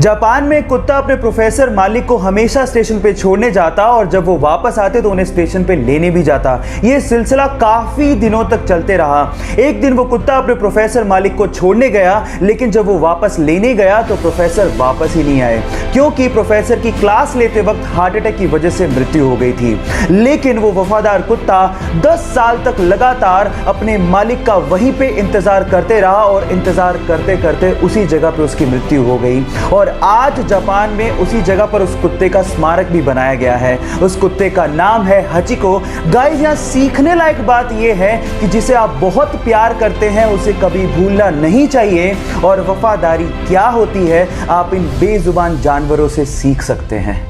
Japan में एक कुत्ता अपने प्रोफेसर मालिक को हमेशा स्टेशन पे छोड़ने जाता और जब वो वापस आते तो उन्हें स्टेशन पे लेने भी जाता। ये सिलसिला काफी दिनों तक चलते रहा। एक दिन वो कुत्ता अपने प्रोफेसर मालिक को छोड़ने गया, लेकिन जब वो वापस लेने गया तो प्रोफेसर वापस ही नहीं आए, क्योंकि प्रोफेसर की क्लास लेते वक्त हार्ट अटैक की वजह से मृत्यु हो गई थी। लेकिन वो वफादार कुत्ता 10 साल तक लगातार अपने मालिक का वहीं पे इंतजार करते रहा और इंतजार करते करते उसी जगह पे उसकी मृत्यु हो गई। और आज जापान में उसी जगह पर उस कुत्ते का स्मारक भी बनाया गया है। उस कुत्ते का नाम है हचिको। गाइस, यहाँ सीखने लायक बात यह है कि जिसे आप बहुत प्यार करते हैं उसे कभी भूलना नहीं चाहिए, और वफादारी क्या होती है आप इन बेजुबान जानवरों से सीख सकते हैं।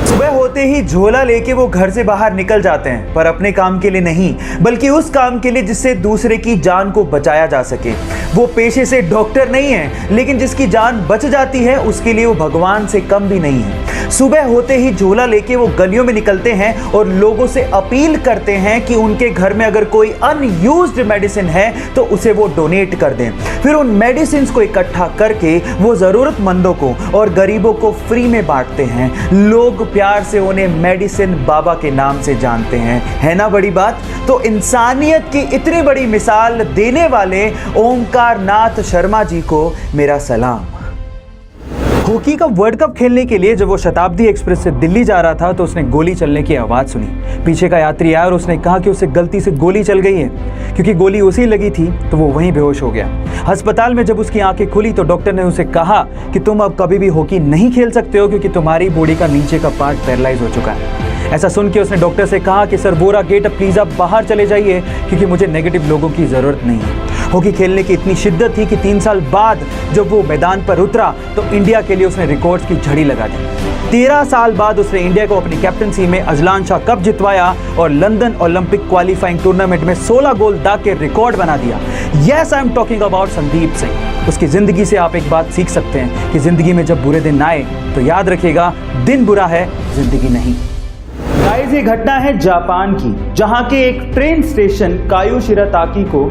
सुबह होते ही झोला लेके वो घर से बाहर निकल जाते हैं, पर अपने काम के लिए नहीं, बल्कि उस काम के लिए जिससे दूसरे की जान को बचाया जा सके। वो पेशे से डॉक्टर नहीं है, लेकिन जिसकी जान बच जाती है उसके लिए वो भगवान से कम भी नहीं है। सुबह होते ही झोला लेके वो गलियों में निकलते हैं और लोगों से अपील करते हैं कि उनके घर में अगर कोई अनयूज्ड मेडिसिन है तो उसे वो डोनेट कर दें। फिर उन मेडिसिन को इकट्ठा करके वो जरूरतमंदों को और गरीबों को फ्री में बांटते हैं। लोग प्यार से उन्हें मेडिसिन बाबा के नाम से जानते हैं। है ना बड़ी बात? तो इंसानियत की इतनी बड़ी मिसाल देने वाले ओमकार नाथ शर्मा जी को मेरा सलाम। हॉकी का वर्ल्ड कप खेलने के लिए जब वो शताब्दी एक्सप्रेस से दिल्ली जा रहा था तो उसने गोली चलने की आवाज़ सुनी। पीछे का यात्री आया और उसने कहा कि उसे गलती से गोली चल गई है। क्योंकि गोली उसी लगी थी तो वो वहीं बेहोश हो गया। अस्पताल में जब उसकी आंखें खुली तो डॉक्टर ने उसे कहा कि तुम अब कभी भी हॉकी नहीं खेल सकते हो, क्योंकि तुम्हारी बॉडी का नीचे का पार्ट पैरालाइज हो चुका है। ऐसा सुन के उसने डॉक्टर से कहा कि सर वोरा गेट, अब प्लीज़ आप बाहर चले जाइए, क्योंकि मुझे नेगेटिव लोगों की ज़रूरत नहीं है। हॉकी खेलने की इतनी शिद्दत थी कि 3 साल बाद जब वो मैदान पर उतरा तो इंडिया के लिए उसने रिकॉर्ड्स की झड़ी लगा दी। 13 साल बाद उसने इंडिया को अपनी कैप्टनसी में अजलान शाह कप जितवाया और लंदन ओलंपिक क्वालिफाइंग टूर्नामेंट में 16 गोल दाग के रिकॉर्ड बना दिया। Yes, I am talking about Sandeep Singh. उसकी जिंदगी से आप एक बात सीख सकते हैं कि जिंदगी में जब बुरे दिन आए तो याद रखिएगा, दिन बुरा है, जिंदगी नहीं। गाइस, ये घटना है जापान की, जहां के एक ट्रेन स्टेशन कायुशिराताकी को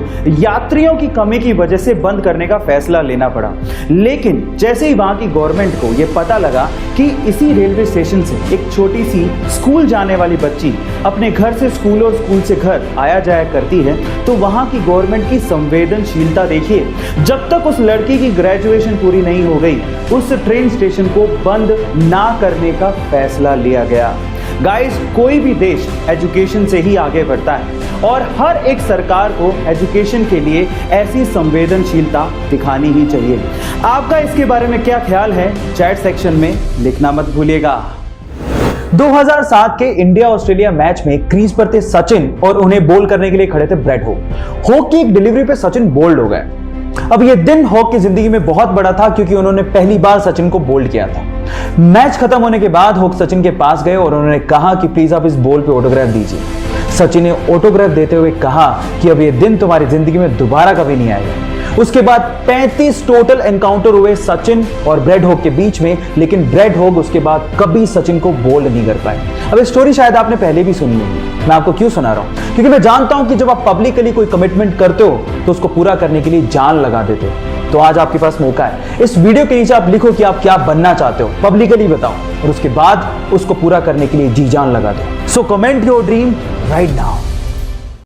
यात्रियों की कमी की वजह से बंद करने का फैसला लेना पड़ा। लेकिन जैसे ही वहां की गवर्नमेंट को यह पता लगा कि इसी रेलवे स्टेशन से एक छोटी सी स्कूल जाने वाली बच्ची अपने घर से स्कूल और स्कूल से घर आया जाया करती है, तो वहां की गवर्नमेंट की संवेदनशीलता देखिए। जब तक उस लड़की की ग्रेजुएशन पूरी नहीं हो गई, उस ट्रेन स्टेशन को बंद ना करने का फैसला लिया गया। गाइस, कोई भी देश एजुकेशन से ही आगे बढ़ता है और हर एक सरकार को एजुकेशन के लिए ऐसी संवेदनशीलता दिखानी ही चाहिए। आपका इसके बारे में क्या ख्याल है? चैट सेक्शन में लिखना मत भूलिएगा। 2007 के इंडिया ऑस्ट्रेलिया मैच में क्रीज पर थे सचिन और उन्हें बोल करने के लिए खड़े थे ब्रेड हॉक की एक डिलीवरी पे सचिन बोल्ड हो गए। अब ये दिन हॉक की जिंदगी में बहुत बड़ा था, क्योंकि उन्होंने पहली बार सचिन को बोल्ड किया था। मैच खत्म होने के बाद हॉक सचिन के पास गए और उन्होंने कहा कि प्लीज आप इस बॉल पे ऑटोग्राफ दीजिए। सचिन ने ऑटोग्राफ देते हुए कहा कि अब ये दिन तुम्हारी जिंदगी में दोबारा कभी नहीं आएगा। उसके बाद 35 टोटल एनकाउंटर हुए सचिन और ब्रेड हॉक के बीच में, लेकिन ब्रेड हॉक उसके बाद कभी सचिन को बोल्ड नहीं कर पाए। अब स्टोरी शायद आपने पहले भी सुनी होगी, मैं आपको क्यों सुना रहा हूं? क्योंकि मैं जानता हूं कि जब आप पब्लिकली कोई कमिटमेंट करते हो तो उसको पूरा करने के लिए जान लगा देते हो। तो आज आपके पास मौका है। इस वीडियो के नीचे आप लिखो कि आप क्या बनना चाहते हो, पब्लिकली बताओ, और उसके बाद उसको पूरा करने के लिए जी जान लगा दो। So comment your dream right now.